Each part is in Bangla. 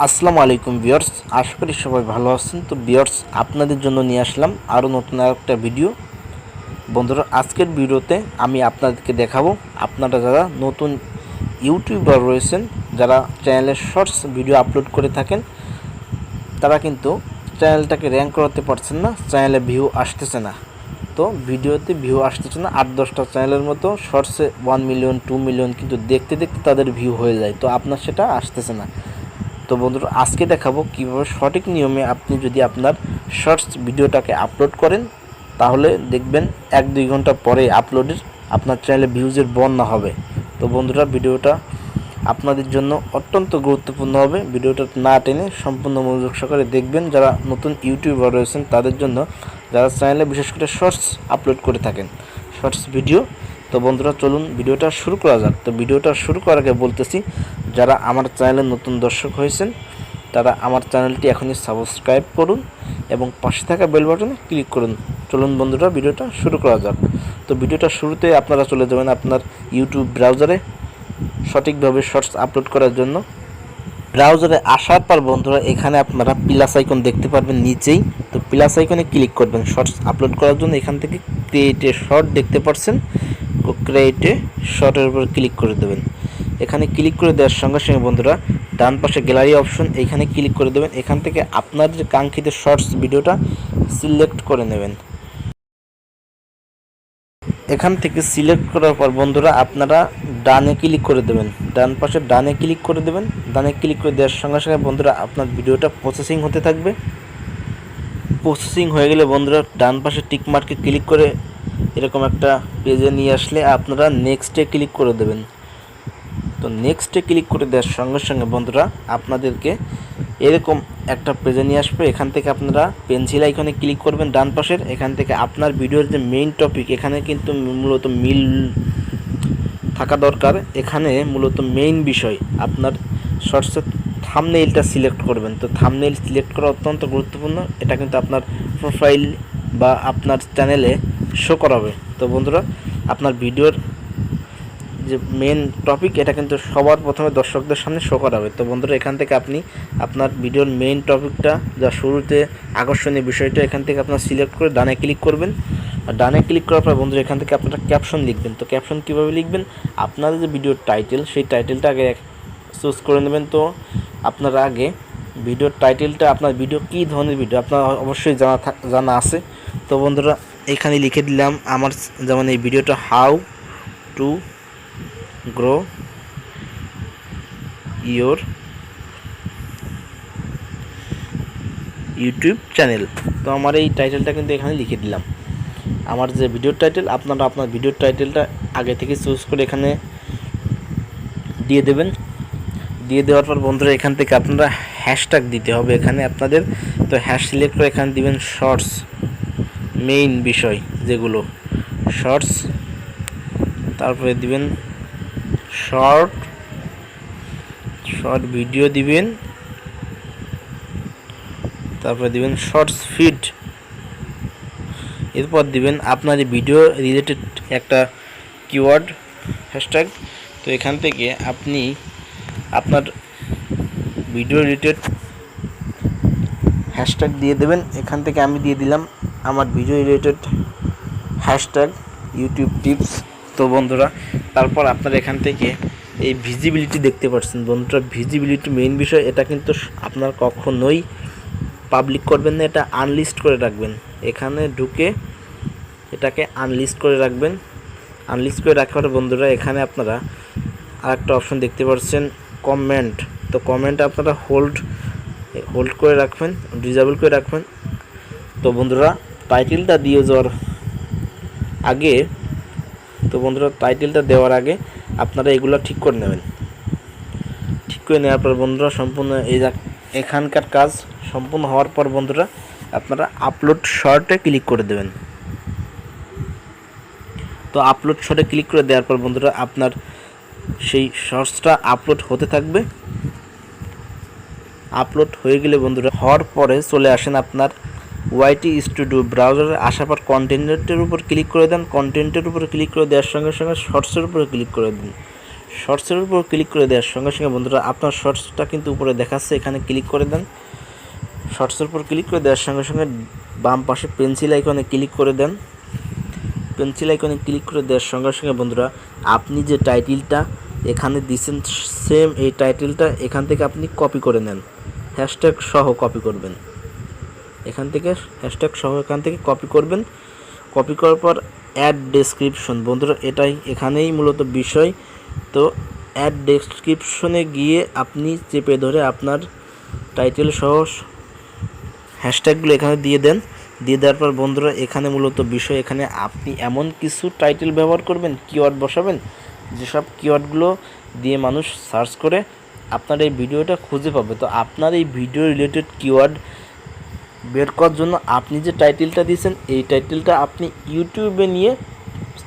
আসসালামু আলাইকুম ভিউয়ার্স, আশা করি সবাই ভালো আছেন। তো ভিউয়ার্স, আপনাদের জন্য নিয়ে আসলাম আরও নতুন একটা ভিডিও। বন্ধুরা, আজকের ভিডিওতে আমি আপনাদেরকে দেখাবো, আপনারা যারা নতুন ইউটিউবার রয়েছেন, যারা চ্যানেলে শর্টস ভিডিও আপলোড করে থাকেন, তারা কিন্তু চ্যানেলটাকে র্যাঙ্ক করাতে পারছেন না, চ্যানেলে ভিউ আসতেছে না। তো ভিডিওতে ভিউ আসতেছে না, 8-10টা চ্যানেলের মতো শর্টসে 1 মিলিয়ন 2 মিলিয়ন, কিন্তু দেখতে দেখতে তাদের ভিউ হয়ে যায়, তো আপনার সেটা আসতেছে না। তো বন্ধুরা, আজকে দেখাবো কীভাবে সঠিক নিয়মে আপনি যদি আপনার শর্টস ভিডিওটাকে আপলোড করেন, তাহলে দেখবেন 1-2 ঘন্টা পরে আপলোডের আপনার চ্যানেলে ভিউজের বন্যা হবে। তো বন্ধুরা, ভিডিওটা আপনাদের জন্য অত্যন্ত গুরুত্বপূর্ণ হবে। ভিডিওটা না টেনে সম্পূর্ণ মনোযোগ সহকারে দেখবেন, যারা নতুন ইউটিউবার রয়েছেন তাদের জন্য, যারা চ্যানেলে বিশেষ করে শর্টস আপলোড করে থাকেন, শর্টস ভিডিও। তো বন্ধুরা, চলুন ভিডিওটা শুরু করা যাক। তো ভিডিওটা শুরু করার আগে বলতেছি, যারা আমার চ্যানেলে নতুন দর্শক হয়েছেন তারা আমার চ্যানেলটি এখনই সাবস্ক্রাইব করুন এবং পাশে থাকা বেল বাটনে ক্লিক করুন। চলুন বন্ধুরা, ভিডিওটা শুরু করা যাক। তো ভিডিওটা শুরুতে আপনারা চলে যাবেন আপনার ইউটিউব ব্রাউজারে সঠিকভাবে শর্টস আপলোড করার জন্য। ব্রাউজারে আসার পর বন্ধুরা, এখানে আপনারা প্লাস আইকন দেখতে পারবেন নিচেই। তো প্লাস আইকনে ক্লিক করবেন শর্টস আপলোড করার জন্য। এখান থেকে ক্রিয়েট এ শর্ট দেখতে পাচ্ছেন, ক্রিয়েট এ শর্টের উপর ক্লিক করে দেবেন। এখানে ক্লিক করে দেওয়ার সঙ্গে সঙ্গে বন্ধুরা, ডান পাশে গ্যালারি অপশন, এইখানে ক্লিক করে দেবেন। এখান থেকে আপনার যে কাঙ্ক্ষিত শর্টস ভিডিওটা সিলেক্ট করে নেবেন। এখান থেকে সিলেক্ট করার পর বন্ধুরা, আপনারা ডানে ক্লিক করে দেবেন, ডান পাশে ডানে ক্লিক করে দেবেন। ডানে ক্লিক করে দেওয়ার সঙ্গে সঙ্গে বন্ধুরা, আপনার ভিডিওটা প্রসেসিং হতে থাকবে। প্রসেসিং হয়ে গেলে বন্ধুরা, ডান পাশে টিক মার্কে ক্লিক করে এরকম একটা পেজে নিয়ে আসলে আপনারা নেক্সটে ক্লিক করে দেবেন। তো নেক্সটে ক্লিক করে দেওয়ার সঙ্গে সঙ্গে বন্ধুরা, আপনাদেরকে এরকম একটা পেজে নিয়ে আসবে। এখান থেকে আপনারা পেন্সিল আইকনে ক্লিক করবেন ডান পাশের। এখান থেকে আপনার ভিডিওর যে মেইন টপিক, এখানে কিন্তু মূলত মিল থাকা দরকার। এখানে মূলত মেইন বিষয় আপনার শর্টসের থাম্বনেইলটা সিলেক্ট করবেন। তো থাম্বনেইল সিলেক্ট করা অত্যন্ত গুরুত্বপূর্ণ, এটা কিন্তু আপনার প্রোফাইল বা আপনার চ্যানেলে শো করাবে। তো বন্ধুরা, আপনার ভিডিওর যে মেন টপিক, এটা কিন্তু সবার প্রথমে দর্শকদের সামনে শো করাবে। তো বন্ধুরা, এখান থেকে আপনি আপনার ভিডিওর মেইন টপিকটা, যা শুরুতে আকর্ষণীয় বিষয়টা, এখান থেকে আপনার সিলেক্ট করে ডানে ক্লিক করবেন। আর ডানে ক্লিক করার পর বন্ধুরা, এখান থেকে আপনারা ক্যাপশন লিখবেন। তো ক্যাপশন কীভাবে লিখবেন, আপনাদের যে ভিডিওর টাইটেল, সেই টাইটেলটা আগে চুজ করে নেবেন। তো আপনারা আগে ভিডিওর টাইটেলটা, আপনার ভিডিও কী ধরনের ভিডিও আপনার অবশ্যই জানা আছে। তো বন্ধুরা, এখানে লিখে দিলাম আমার, যেমন এই ভিডিওটা how to grow your YouTube channel. তো আমার এই টাইটেলটা কিন্তু এখানে লিখে দিলাম, আমার যে ভিডিওর টাইটেল। আপনারা আপনার ভিডিওর টাইটেলটা আগে থেকে চুজ করে এখানে দিয়ে দেবেন। দিয়ে দেওয়ার পর বন্ধুরা, এখান থেকে আপনারা হ্যাশট্যাগ দিতে হবে এখানে আপনাদের। তো হ্যাশ সিলেক্ট করে এখানে দিবেন শর্টস, মেইন বিষয় যেগুলো শর্টস, তারপরে দিবেন শর্ট ভিডিও দিবেন, তারপরে দিবেন শর্টস ফিড, এরপর দিবেন আপনার এই ভিডিও রিলেটেড একটা কিওয়ার্ড হ্যাশট্যাগ। তো এখান থেকে আপনি আপনার ভিডিও রিলেটেড হ্যাশট্যাগ দিয়ে দেবেন। এখান থেকে আমি দিয়ে দিলাম আমার video related hashtag YouTube tips. তো বন্ধুরা, তারপর আপনারা এখান থেকে এই ভিজিবিলিটি দেখতে পাচ্ছেন বন্ধুরা, ভিজিবিলিটি মেইন বিষয়। এটা কিন্তু আপনার কখনোই পাবলিক করবেন না, এটা আনলিস্ট করে রাখবেন। এখানে ঢুকে এটাকে আনলিস্ট করে রাখবেন। আনলিস্ট করে রাখার বন্ধুরা, এখানে আপনারা আরেকটা অপশন দেখতে পাচ্ছেন, কমেন্ট। তো কমেন্ট আপনারা হোল্ড করে রাখবেন, ডিসেবল করে রাখবেন। তো বন্ধুরা, টাইটেলটা দিয়ে যাওয়ার আগে, টাইটেলটা দেওয়ার আগে আপনারা এগুলো ঠিক করে নেবেন। ঠিক করে নেওয়ার পর বন্ধুরা, সম্পূর্ণ এখানকার কাজ সম্পূর্ণ হওয়ার পর বন্ধুরা, আপনারা আপলোড শর্টে ক্লিক করে দেবেন। তো আপলোড শর্টে ক্লিক করে দেওয়ার পর বন্ধুরা, আপনার সেই শর্টসটা আপলোড হতে থাকবে। আপলোড হয়ে গেলে বন্ধুরা, হওয়ার পরে চলে আসেন আপনার ওয়াইটি স্টুডিও ব্রাউজারে। আসার পর কন্টেন্টের উপর ক্লিক করে দেন। কন্টেন্টের উপর ক্লিক করে দেওয়ার সঙ্গে সঙ্গে শর্টসের উপরে ক্লিক করে দিন। শর্টসের উপর ক্লিক করে দেওয়ার সঙ্গে সঙ্গে বন্ধুরা আপনার শর্টসটা কিন্তু উপরে দেখাচ্ছে, এখানে ক্লিক করে দেন। শর্টসের উপর ক্লিক করে দেওয়ার সঙ্গে সঙ্গে বাম পাশে পেন্সিল আইকনে ক্লিক করে দেন। পেন্সিল আইকনে ক্লিক করে দেওয়ার সঙ্গে সঙ্গে বন্ধুরা আপনি যে টাইটেলটা এখানে দিচ্ছেন সেম এই টাইটেলটা এখান থেকে আপনি কপি করে নেন, হ্যাশট্যাগ সহ কপি করবেন। এখান থেকে হ্যাশট্যাগ সহ এখান থেকে কপি করবেন। কপি করার পর অ্যাড ডেসক্রিপশন বন্ধুরা, এটাই এখানেই মূলত বিষয়। তো অ্যাড ডেসক্রিপশনে গিয়ে আপনি চেপে ধরে আপনার টাইটেল সহ হ্যাশট্যাগুলো এখানে দিয়ে দেন। দিয়ে দেওয়ার পর বন্ধুরা এখানে মূলত বিষয়, এখানে আপনি এমন কিছু টাইটেল ব্যবহার করবেন, কিওয়ার্ড বসাবেন, যেসব কিওয়ার্ডগুলো দিয়ে মানুষ সার্চ করে আপনার এই ভিডিওটা খুঁজে পাবে। তো আপনার এই ভিডিও রিলেটেড কিওয়ার্ড বের করার জন্য আপনি যে টাইটেলটা দিয়েছেন এই টাইটেলটা আপনি ইউটিউবে নিয়ে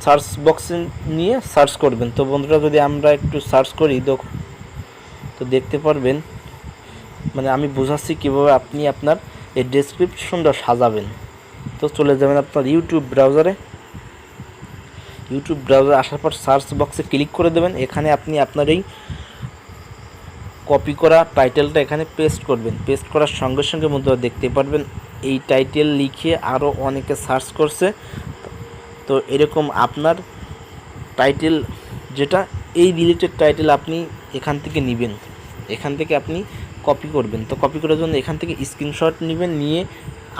সার্চ বক্সে নিয়ে সার্চ করবেন। তো বন্ধুরা যদি আমরা একটু সার্চ করি তো দেখতে পারবেন, মানে আমি বোঝাচ্ছি কীভাবে আপনি আপনার এই ডেসক্রিপশনটা সাজাবেন। তো চলে যাবেন আপনার ইউটিউব ব্রাউজারে। ইউটিউব ব্রাউজারে আসার পর সার্চ বক্সে ক্লিক করে দেবেন। এখানে আপনি আপনার এই কপি করা টাইটেলটা এখানে পেস্ট করবেন। পেস্ট করার সঙ্গে সঙ্গে বন্ধুরা দেখতে পারবেন এই টাইটেল লিখে আরও অনেকে সার্চ করছে। তো এরকম আপনার টাইটেল যেটা এই রিলেটেড টাইটেল আপনি এখান থেকে নেবেন, এখান থেকে আপনি কপি করবেন। তো কপি করার জন্য এখান থেকে স্ক্রিনশট নেবেন, নিয়ে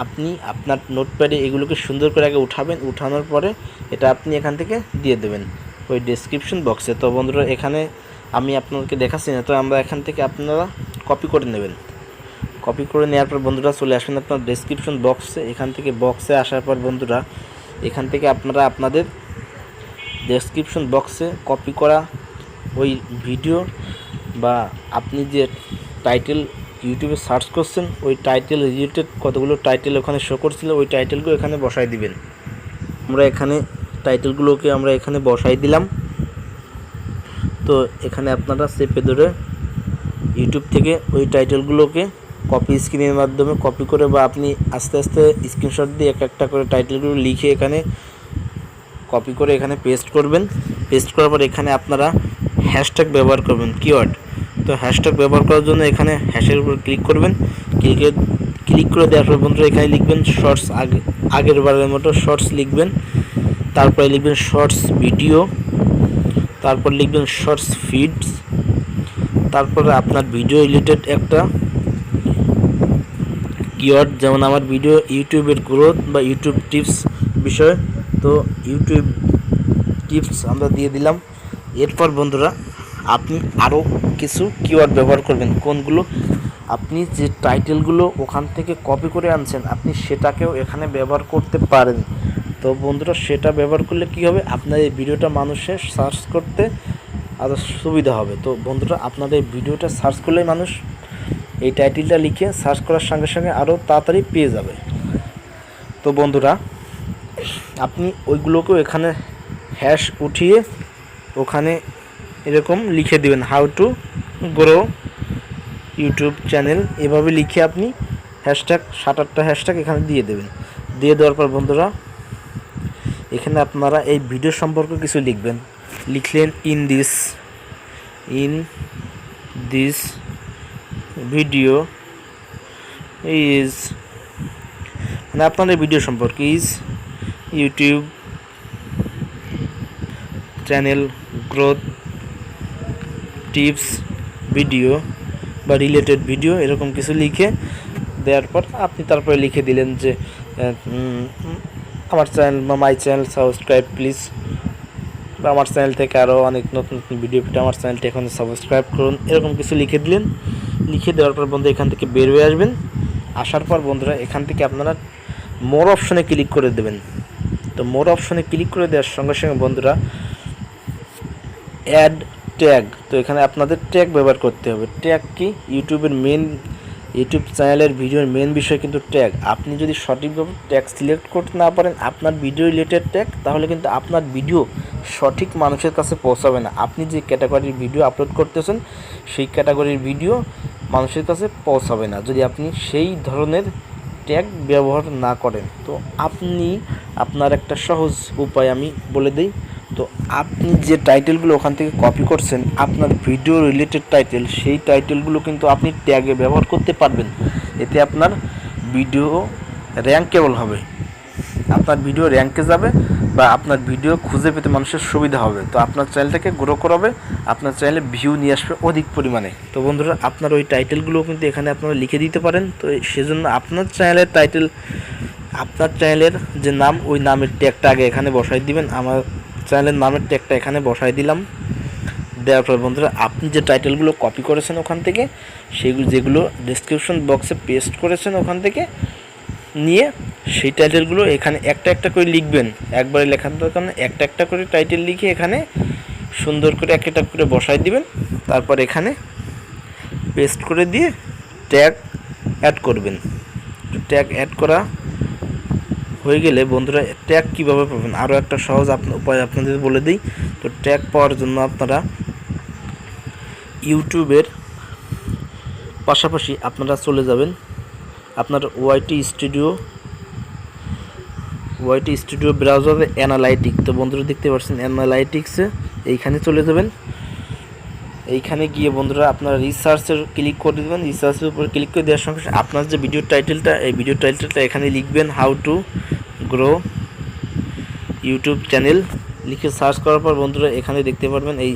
আপনি আপনার নোটপ্যাডে এগুলোকে সুন্দর করে আগে উঠাবেন। উঠানোর পরে এটা আপনি এখান থেকে দিয়ে দেবেন ওই ডেসক্রিপশন বক্সে। তো বন্ধুরা এখানে আমি আপনাদেরকে দেখাচ্ছি না, তো আমরা এখান থেকে আপনারা কপি করে নেবেন। কপি করে নেওয়ার পর বন্ধুরা চলে আসবেন আপনার ডেসক্রিপশন বক্সে। এখান থেকে বক্সে আসার পর বন্ধুরা এখান থেকে আপনারা আপনাদের ডেসক্রিপশন বক্সে কপি করা ওই ভিডিও বা আপনি যে টাইটেল ইউটিউবে সার্চ করছেন ওই টাইটেল রিলেটেড কতগুলো টাইটেল ওখানে শো করছিল ওই টাইটেলগুলো এখানে বসাই দিবেন। আমরা এখানে টাইটেলগুলোকে আমরা এখানে বসাই দিলাম। তো এখানে আপনারা চেপে ধরে ইউটিউব থেকে ওই টাইটেলগুলোকে কপি স্ক্রিনের মাধ্যমে কপি করে বা আপনি আস্তে আস্তে স্ক্রিনশট দিয়ে একটা করে টাইটেলগুলো লিখে এখানে কপি করে এখানে পেস্ট করবেন। পেস্ট করার পর এখানে আপনারা হ্যাশট্যাগ ব্যবহার করবেন, কিওয়ার্ড। তো হ্যাশট্যাগ ব্যবহার করার জন্য এখানে হ্যাশের উপর ক্লিক করবেন। ক্লিক করে দেওয়ার পর বন্ধুরা এখানে লিখবেন শর্টস, আগের বারের মতো শর্টস লিখবেন। তারপরে লিখবেন শর্টস ভিডিও, তারপর লিখবেন শর্টস ফিডস, তারপরে আপনার ভিডিও রিলেটেড একটা কিওয়ার্ড, যেমন আমার ভিডিও ইউটিউবের গ্রোথ বা ইউটিউব টিপস বিষয়। তো ইউটিউব টিপস আমরা দিয়ে দিলাম। এরপর বন্ধুরা আপনি আরও কিছু কিওয়ার্ড ব্যবহার করবেন। কোনগুলো? আপনি যে টাইটেলগুলো ওখান থেকে কপি করে আনছেন আপনি সেটাকেও এখানে ব্যবহার করতে পারেন। তো বন্ধুরা সেটা ব্যবহার করলে কি হবে, আপনার এই ভিডিওটা মানুষের সার্চ করতে আরও সুবিধা হবে। তো বন্ধুরা আপনার এই ভিডিওটা সার্চ করলেই মানুষ এই টাইটেলটা লিখে সার্চ করার সঙ্গে সঙ্গে আরও তাড়াতাড়ি পেয়ে যাবে। তো বন্ধুরা আপনি ওইগুলোকেও এখানে হ্যাশ উঠিয়ে ওখানে এরকম লিখে দিবেন, how to grow YouTube channel, এভাবে লিখে আপনি হ্যাশট্যাগ 7-8টা হ্যাশট্যাগ এখানে দিয়ে দেবেন। দিয়ে দেওয়ার পর বন্ধুরা এখানে আপনারা এই ভিডিও সম্পর্কে কিছু লিখবেন। লিখলেন ইন দিস ভিডিও ইজ, মানে আপনার এই ভিডিও সম্পর্কে is YouTube channel growth tips video বা রিলেটেড ভিডিও, এরকম কিছু লিখে দেওয়ার পর আপনি তারপরে লিখে দিলেন যে আমার চ্যানেল বা মাই চ্যানেল সাবস্ক্রাইব প্লিজ, বা আমার চ্যানেল থেকে আরও অনেক নতুন নতুন ভিডিও পেতে আমার চ্যানেলটি এখন সাবস্ক্রাইব করুন, এরকম কিছু লিখে দিলেন। লিখে দেওয়ার পর বন্ধু এখান থেকে বের হয়ে আসবেন। আসার পর বন্ধুরা এখান থেকে আপনারা মোর অপশনে ক্লিক করে দেবেন। তো মোর অপশনে ক্লিক করে দেওয়ার সঙ্গে সঙ্গে বন্ধুরা অ্যাড ট্যাগ, তো এখানে আপনাদের ট্যাগ ব্যবহার করতে হবে। ট্যাগ কি? ইউটিউব চ্যানেলের ভিডিওর মেন বিষয় কিন্তু ট্যাগ। আপনি যদি সঠিকভাবে ট্যাগ সিলেক্ট করতে না পারেন আপনার ভিডিও রিলেটেড ট্যাগ, তাহলে কিন্তু আপনার ভিডিও সঠিক মানুষের কাছে পৌঁছাবে না। আপনি যে ক্যাটাগরির ভিডিও আপলোড করতেছেন সেই ক্যাটাগরির ভিডিও মানুষের কাছে পৌঁছাবে না যদি আপনি সেই ধরনের ট্যাগ ব্যবহার না করেন। তো আপনি আপনার একটা সহজ উপায় আমি বলে দিই। তো আপনি যে টাইটেলগুলো ওখান থেকে কপি করছেন আপনার ভিডিও রিলেটেড টাইটেল, সেই টাইটেলগুলো কিন্তু আপনি ট্যাগে ব্যবহার করতে পারবেন। এতে আপনার ভিডিও র্যাঙ্কেবল হবে, আপনার ভিডিও র্যাঙ্কে যাবে বা আপনার ভিডিও খুঁজে পেতে মানুষের সুবিধা হবে। তো আপনার চ্যানেলটাকে গ্রো করাবে, আপনার চ্যানেলে ভিউ নিয়ে আসবে অধিক পরিমাণে। তো বন্ধুরা আপনার ওই টাইটেলগুলো কিন্তু এখানে আপনারা লিখে দিতে পারেন। তো সেজন্য আপনার চ্যানেলের টাইটেল, আপনার চ্যানেলের যে নাম, ওই নামের ট্যাগটা আগে এখানে বসাই দিবেন। আমার চ্যানেলের নামের ট্যাগটা এখানে বসাই দিলাম। দেওয়ার পর বন্ধুরা আপনি যে টাইটেলগুলো কপি করেছেন ওখান থেকে, সেগুলো যেগুলো ডেসক্রিপশন বক্সে পেস্ট করেছেন ওখান থেকে নিয়ে, সেই টাইটেলগুলো এখানে একটা একটা করে লিখবেন। একবারে লেখার দরকার না, একটা একটা করে টাইটেল লিখে এখানে সুন্দর করে একটা একটা করে বসাই দিবেন। তারপর এখানে পেস্ট করে দিয়ে ট্যাগ অ্যাড করবেন। ট্যাগ অ্যাড করা হয়ে গেলে বন্ধুরা ট্যাগ কীভাবে পাবেন আরও একটা সহজ উপায় আপনাদের বলে দিই। তো ট্যাগ পাওয়ার জন্য আপনারা ইউটিউবের পাশাপাশি আপনারা চলে যাবেন আপনার ওয়াইটি স্টুডিও ব্রাউজারে অ্যানালাইটিক্স। তো বন্ধুরা দেখতে পাচ্ছেন অ্যানালাইটিক্সে এইখানে চলে যাবেন। এইখানে গিয়ে বন্ধুরা আপনারা রিসার্চের ক্লিক করে দেবেন। রিসার্চের উপর ক্লিক করে দেওয়ার সঙ্গে আপনার যে ভিডিও টাইটেলটা, এই ভিডিও টাইটেলটা এখানে লিখবেন, how to grow YouTube channel লিখে সার্চ করার পর বন্ধুরা এখানে দেখতে পারবেন এই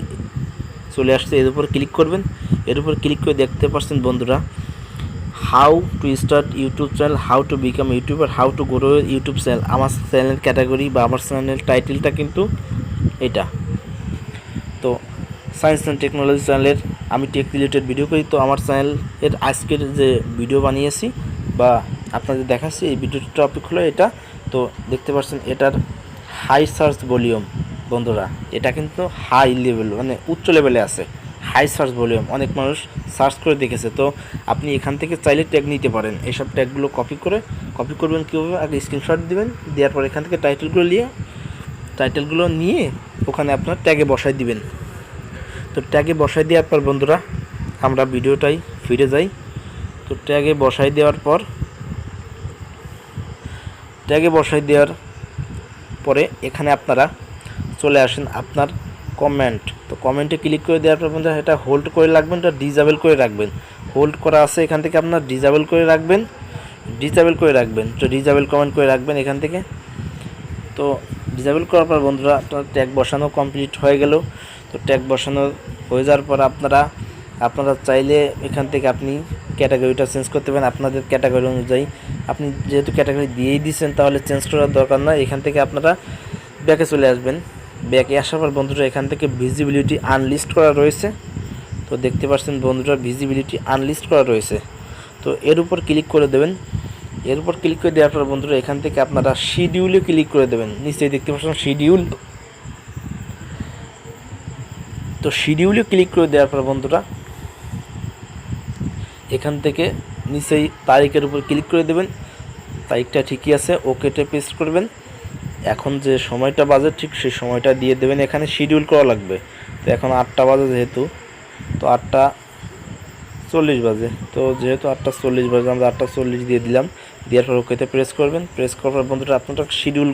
চলে আসছে। এর উপর ক্লিক করবেন। এর উপর ক্লিক করে দেখতে পাচ্ছেন বন্ধুরা how to start YouTube channel, how to become YouTuber, how to grow YouTube channel. আমার চ্যানেল ক্যাটাগরি বা আমার চ্যানেল টাইটেলটা কিন্তু এটা। তো সায়েন্স অ্যান্ড টেকনোলজি চ্যানেলের আমি টেক রিলেটেড ভিডিও করি। তো আমার চ্যানেলের আজকের যে ভিডিও বানিয়েছি বা আপনাদের দেখাচ্ছি, এই ভিডিওর টপিক হলো এটা। তো দেখতে পাচ্ছেন এটার হাই সার্চ ভলিউম বন্ধুরা, এটা কিন্তু হাই লেভেল মানে উচ্চ লেভেলে আছে, হাই সার্চ ভলিউম, অনেক মানুষ সার্চ করে দেখেছে। তো আপনি এখান থেকে চাইলে ট্যাগ নিতে পারেন। এইসব ট্যাগগুলো কপি করবেন কীভাবে, আগে স্ক্রিনশট দিবেন, দেওয়ার পর এখান থেকে টাইটেলগুলো নিয়ে ওখানে আপনার ট্যাগে বসাই দিবেন। তো ট্যাগে বসাই দেওয়ার পর বন্ধুরা আমরা ভিডিওটাই ফিরে যাই। তো ট্যাগে বসাই দেওয়ার পরে এখানে আপনারা চলে আসেন আপনার কমেন্ট। তো কমেন্টে ক্লিক করে দেওয়ার পর বন্ধুরা এটা হোল্ড করে রাখবেন, এটা ডিসেবল করে রাখবেন। হোল্ড করা আছে এখান থেকে আপনার ডিসেবল করে রাখবেন। তো ডিসেবল কমেন্ট করে রাখবেন এখান থেকে। তো ডিসেবল করার পর বন্ধুরা আপনার ট্যাগ বসানো কমপ্লিট হয়ে গেল। তো ট্যাগ বসানো হয়ে যাওয়ার পর আপনারা চাইলে এখান থেকে আপনি ক্যাটাগরিটা চেঞ্জ করতে পারেন আপনাদের ক্যাটাগরি অনুযায়ী। আপনি যেহেতু ক্যাটাগরি দিয়েই দিয়েছেন তাহলে চেঞ্জ করার দরকার নয়। এখান থেকে আপনারা ব্যাকে চলে আসবেন। ব্যাকে আসার পর বন্ধুরা এখান থেকে ভিজিবিলিটি আনলিস্ট করা রয়েছে। তো দেখতে পাচ্ছেন বন্ধুরা ভিজিবিলিটি আনলিস্ট করা রয়েছে। তো এর উপর ক্লিক করে দেবেন। এর উপর ক্লিক করে দেওয়ার পর বন্ধুরা এখান থেকে আপনারা শিডিউলে ক্লিক করে দেবেন। নিচেই দেখতে পাচ্ছেন শিডিউল। তো শিডিউলে ক্লিক করে দেওয়ার পর বন্ধুরা এখান থেকে নিচেই তারিখের উপর ক্লিক করে দেবেন। তারিখটা ঠিকই আছে, ওকেতে পেস্ট করবেন। এখন যে সময়টা বাজে ঠিক সেই সময়টা দিয়ে দেবেন। এখানে শিডিউল করা লাগবে। তো এখন 8টা বাজে যেহেতু, তো 8:40 বাজে। তো যেহেতু 8:40 বাজে আমরা 8:40 দিয়ে দিলাম। দেওয়ার পর ওকেতে প্রেস করবেন। প্রেস করার পর বন্ধুরা আপনারা শিডিউল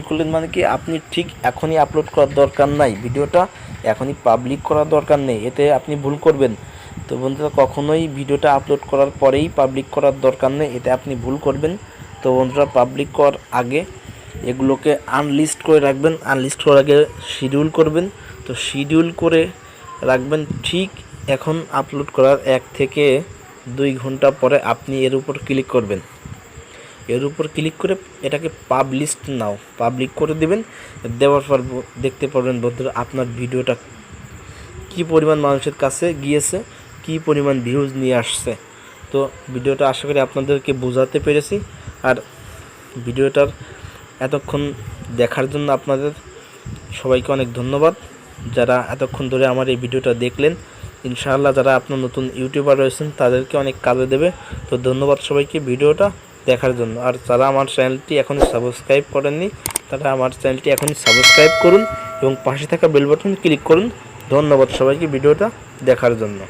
করলেন মানে কি আপনি ঠিক এখনই আপলোড করার দরকার নাই, ভিডিওটা এখনই পাবলিক করার দরকার নেই, এতে আপনি ভুল করবেন। তো বন্ধুরা কখনোই ভিডিওটা আপলোড করার পরেই পাবলিক করার দরকার নেই, এতে আপনি ভুল করবেন। তো বন্ধুরা পাবলিক করার আগে এগুলোকে আনলিস্ট করে রাখবেন। আনলিস্ট করার আগে শিডিউল করবেন। তো শিডিউল করে রাখবেন। ঠিক এখন আপলোড করার 1 থেকে 2 ঘন্টা পরে আপনি এর উপর ক্লিক করবেন। এর উপর ক্লিক করে এটাকে পাবলিক করে দেবেন। দেওয়ার পর দেখতে পারবেন বন্ধুরা আপনার ভিডিওটা কি পরিমাণ মানুষের কাছে গিয়েছে, কি পরিমাণ ভিউজ নিয়ে আসছে। তো ভিডিওটা আশা করি আপনাদেরকে বোঝাতে পেরেছি। আর ভিডিওটার এতক্ষণ দেখার জন্য আপনাদের সবাইকে অনেক ধন্যবাদ, যারা এতক্ষণ ধরে আমার এই ভিডিওটা দেখলেন। ইনশাআল্লাহ যারা আপনার নতুন ইউটিউবার রয়েছেন তাদেরকে অনেক কাজে দেবে। তো ধন্যবাদ সবাইকে ভিডিওটা দেখার জন্য। আর যারা আমার চ্যানেলটি এখনই সাবস্ক্রাইব করেননি তারা আমার চ্যানেলটি এখনই সাবস্ক্রাইব করুন এবং পাশে থাকা বেল বাটন ক্লিক করুন। ধন্যবাদ সবাইকে ভিডিওটা দেখার জন্য।